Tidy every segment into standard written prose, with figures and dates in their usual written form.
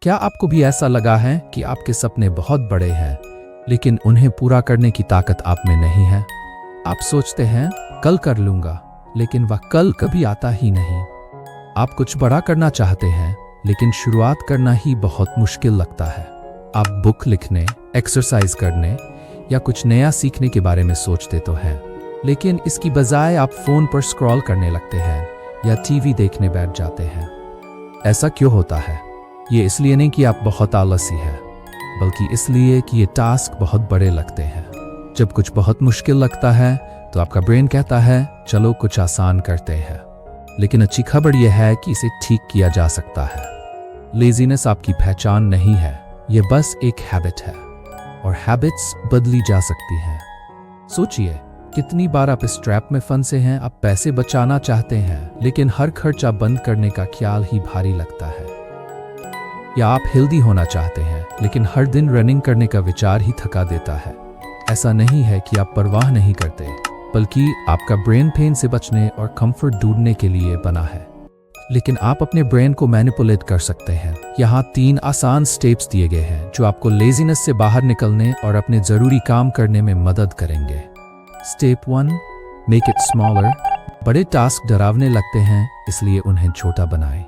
क्या आपको भी ऐसा लगा है कि आपके सपने बहुत बड़े हैं, लेकिन उन्हें पूरा करने की ताकत आप में नहीं है? आप सोचते हैं कल कर लूंगा, लेकिन वह कल कभी आता ही नहीं। आप कुछ बड़ा करना चाहते हैं, लेकिन शुरुआत करना ही बहुत मुश्किल लगता है। आप बुक लिखने, एक्सरसाइज करने या कुछ नया सीखने के बारे में सोचते तो हैं, लेकिन इसकी बजाय आप फोन पर स्क्रॉल करने लगते हैं या टीवी देखने बैठ जाते हैं। ऐसा क्यों होता है? ये इसलिए नहीं कि आप बहुत आलसी हैं, बल्कि इसलिए कि ये टास्क बहुत बड़े लगते हैं। जब कुछ बहुत मुश्किल लगता है तो आपका ब्रेन कहता है चलो कुछ आसान करते हैं। लेकिन अच्छी खबर यह है कि इसे ठीक किया जा सकता है। लेजीनेस आपकी पहचान नहीं है, ये बस एक हैबिट है, और हैबिट्स बदली जा सकती हैं। सोचिए कितनी बार आप इस ट्रैप में फंसे हैं। आप पैसे बचाना चाहते हैं, लेकिन हर खर्चा बंद करने का ख्याल ही भारी लगता है। या आप हेल्दी होना चाहते हैं, लेकिन हर दिन रनिंग करने का विचार ही थका देता है। ऐसा नहीं है कि आप परवाह नहीं करते, बल्कि आपका ब्रेन पेन से बचने और कंफर्ट ढूंढने के लिए बना है। लेकिन आप अपने ब्रेन को मैनिपुलेट कर सकते हैं। यहाँ 3 आसान स्टेप्स दिए गए हैं जो आपको लेजीनेस से बाहर निकलने और अपने जरूरी काम करने में मदद करेंगे। Step 1, make it smaller. बड़े टास्क डरावने लगते हैं, इसलिए उन्हें छोटा बनाएं।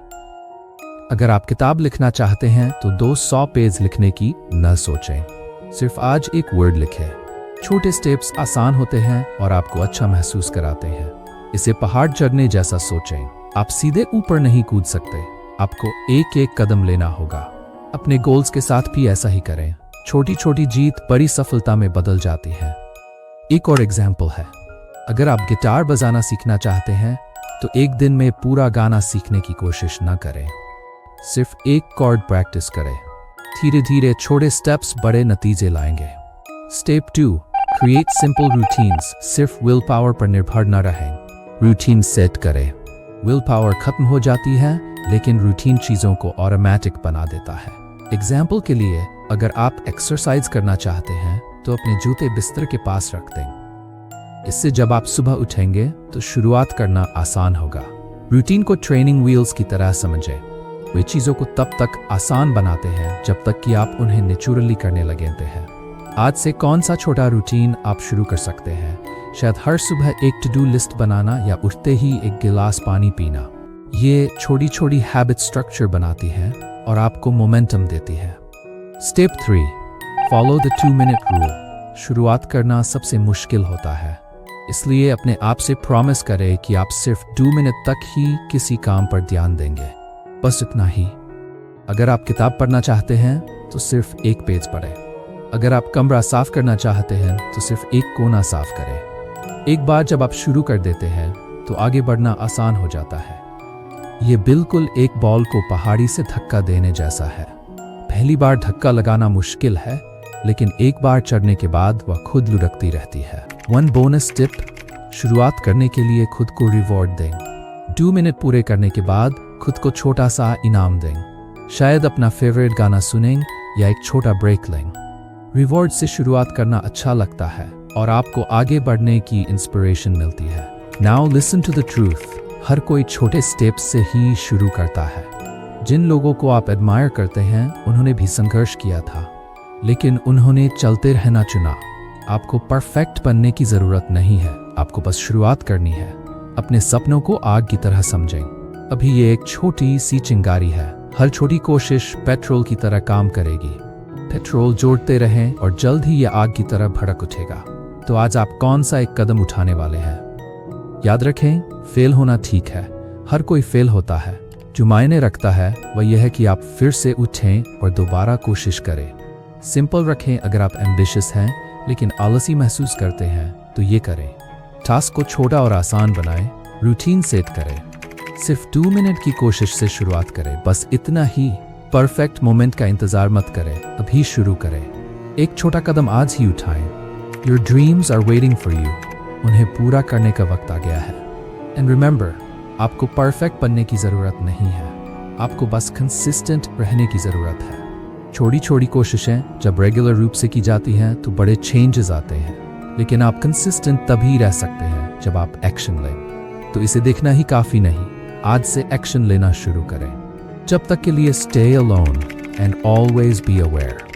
अगर आप किताब लिखना चाहते हैं तो 200 पेज लिखने की न सोचें। सिर्फ आज एक वर्ड लिखें। छोटे स्टेप्स आसान होते हैं और आपको अच्छा महसूस कराते हैं। इसे पहाड़ चढ़ने जैसा सोचें। आप सीधे ऊपर नहीं कूद सकते, आपको एक एक कदम लेना होगा। अपने गोल्स के साथ भी ऐसा ही करें। छोटी छोटी जीत बड़ी सफलता में बदल जाती है। एक और एग्जाम्पल है, अगर आप गिटार बजाना सीखना चाहते हैं तो एक दिन में पूरा गाना सीखने की कोशिश न करें। सिर्फ एक कॉर्ड प्रैक्टिस करें। धीरे धीरे छोटे स्टेप्स बड़े नतीजे लाएंगे। Step 2, create simple routines. सिर्फ विल पावर पर निर्भर न रहें, रूटीन सेट करें। विल पावर खत्म हो जाती है, लेकिन रूटीन चीजों को ऑटोमेटिक बना देता है। एग्जाम्पल के लिए, अगर आप एक्सरसाइज करना चाहते हैं तो अपने जूते बिस्तर के पास रख दें। इससे जब आप सुबह उठेंगे तो शुरुआत करना आसान होगा। रूटीन को ट्रेनिंग व्हील्स की तरह समझें। वे चीजों को तब तक आसान बनाते हैं जब तक कि आप उन्हें नेचुरली करने लगते हैं। आज से कौन सा छोटा रूटीन आप शुरू कर सकते हैं? शायद हर सुबह एक टू डू लिस्ट बनाना या उठते ही एक गिलास पानी पीना। ये छोटी छोटी हैबिट स्ट्रक्चर बनाती है और आपको मोमेंटम देती है। Step 3, follow the 2 minute rule. शुरुआत करना सबसे मुश्किल होता है, इसलिए अपने आप से प्रॉमिस करें कि आप सिर्फ 2 मिनट तक ही किसी काम पर ध्यान देंगे। बस इतना ही। अगर आप किताब पढ़ना चाहते हैं तो सिर्फ एक पेज पढ़ें। अगर आप कमरा साफ करना चाहते हैं तो सिर्फ एक कोना साफ करें। एक बार जब आप शुरू कर देते हैं तो आगे बढ़ना आसान हो जाता है। ये बिल्कुल एक बॉल को पहाड़ी से धक्का देने जैसा है। पहली बार धक्का लगाना मुश्किल है, लेकिन एक बार चढ़ने के बाद वह खुद लुढ़कती रहती है। 1 बोनस टिप, शुरुआत करने के लिए खुद को रिवॉर्ड दें। 2 मिनट पूरे करने के बाद खुद को छोटा सा इनाम दें। शायद अपना फेवरेट गाना सुनें या एक छोटा ब्रेक लें। रिवॉर्ड से शुरुआत करना अच्छा लगता है और आपको आगे बढ़ने की इंस्पिरेशन मिलती है। Now listen to the truth, हर कोई छोटे स्टेप्स से ही शुरू करता है। जिन लोगों को आप एडमायर करते हैं उन्होंने भी संघर्ष किया था, लेकिन उन्होंने चलते रहना चुना। आपको परफेक्ट बनने की जरूरत नहीं है, आपको बस शुरुआत करनी है। अपने सपनों को आग की तरह समझें। अभी ये एक छोटी सी चिंगारी है। हर छोटी कोशिश पेट्रोल की तरह काम करेगी। पेट्रोल जोड़ते रहें और जल्द ही ये आग की तरह भड़क उठेगा। तो आज आप कौन सा एक कदम उठाने वाले हैं? याद रखें, फेल होना ठीक है। हर कोई फेल होता है। जो मायने रखता है वह यह है कि आप फिर से उठें और दोबारा कोशिश करें। सिंपल रखें। अगर आप एम्बिशियस हैं लेकिन आलसी महसूस करते हैं तो ये करें। टास्क को छोटा और आसान बनाएं। रूटीन सेट करें। सिर्फ 2 मिनट की कोशिश से शुरुआत करें, बस इतना ही। परफेक्ट मोमेंट का इंतजार मत करें, अभी शुरू करें। एक छोटा कदम आज ही उठाएं। Your dreams are waiting for you. उन्हें पूरा करने का वक्त आ गया है। एंड रिमेंबर, आपको परफेक्ट बनने की जरूरत नहीं है, आपको बस कंसिस्टेंट रहने की जरूरत है। छोटी छोटी कोशिशें जब रेगुलर रूप से की जाती हैं तो बड़े चेंजेस आते हैं, लेकिन आप कंसिस्टेंट तभी रह सकते हैं जब आप एक्शन लें। तो इसे देखना ही काफी नहीं, आज से एक्शन लेना शुरू करें। जब तक के लिए stay alone. and always be aware.